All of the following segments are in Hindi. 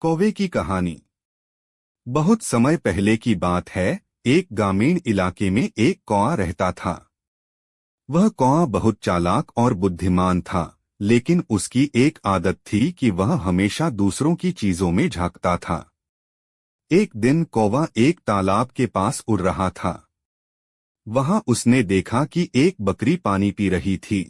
कौवे की कहानी। बहुत समय पहले की बात है। एक ग्रामीण इलाके में एक कौवा रहता था। वह कौवा बहुत चालाक और बुद्धिमान था, लेकिन उसकी एक आदत थी कि वह हमेशा दूसरों की चीजों में झांकता था। एक दिन कौवा एक तालाब के पास उड़ रहा था। वहां उसने देखा कि एक बकरी पानी पी रही थी।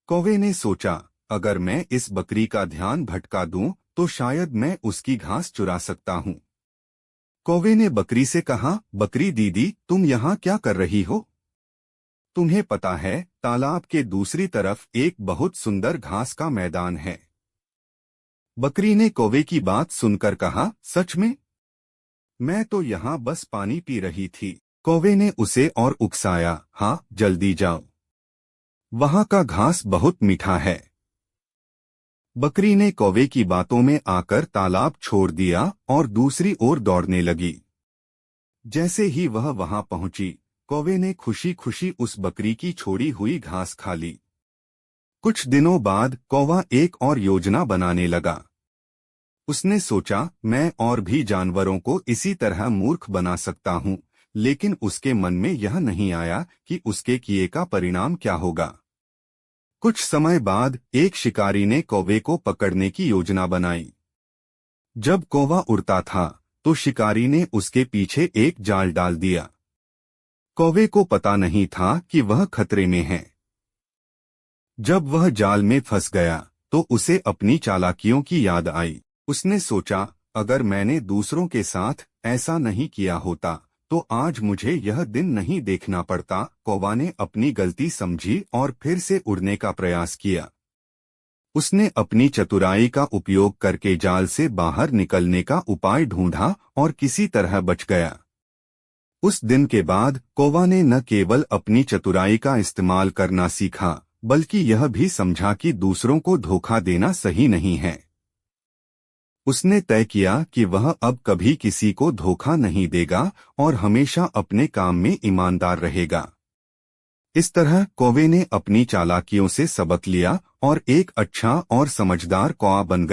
कौवे ने सोचा, अगर मैं इस बकरी का ध्यान भटका दूं तो शायद मैं उसकी घास चुरा सकता हूं। कौवे ने बकरी से कहा, बकरी दीदी, तुम यहाँ क्या कर रही हो? तुम्हें पता है, तालाब के दूसरी तरफ एक बहुत सुंदर घास का मैदान है। बकरी ने कौवे की बात सुनकर कहा, सच में? मैं तो यहाँ बस पानी पी रही थी। कौवे ने उसे और उकसाया, हाँ, जल्दी जाओ, वहाँ का घास बहुत मीठा है। बकरी ने कौवे की बातों में आकर तालाब छोड़ दिया और दूसरी ओर दौड़ने लगी। जैसे ही वह वहां पहुंची, कौवे ने खुशी खुशी उस बकरी की छोड़ी हुई घास खा ली। कुछ दिनों बाद कौवा एक और योजना बनाने लगा। उसने सोचा, मैं और भी जानवरों को इसी तरह मूर्ख बना सकता हूं, लेकिन उसके मन में यह नहीं आया कि उसके किए का परिणाम क्या होगा। कुछ समय बाद एक शिकारी ने कौवे को पकड़ने की योजना बनाई। जब कौवा उड़ता था तो शिकारी ने उसके पीछे एक जाल डाल दिया। कौवे को पता नहीं था कि वह खतरे में है। जब वह जाल में फंस गया तो उसे अपनी चालाकियों की याद आई। उसने सोचा, अगर मैंने दूसरों के साथ ऐसा नहीं किया होता तो आज मुझे यह दिन नहीं देखना पड़ता। कौवा ने अपनी गलती समझी और फिर से उड़ने का प्रयास किया। उसने अपनी चतुराई का उपयोग करके जाल से बाहर निकलने का उपाय ढूंढा और किसी तरह बच गया। उस दिन के बाद कौवा ने न केवल अपनी चतुराई का इस्तेमाल करना सीखा, बल्कि यह भी समझा कि दूसरों को धोखा देना सही नहीं है। उसने तय किया कि वह अब कभी किसी को धोखा नहीं देगा और हमेशा अपने काम में ईमानदार रहेगा। इस तरह कौवे ने अपनी चालाकियों से सबक लिया और एक अच्छा और समझदार कौवा बन गया।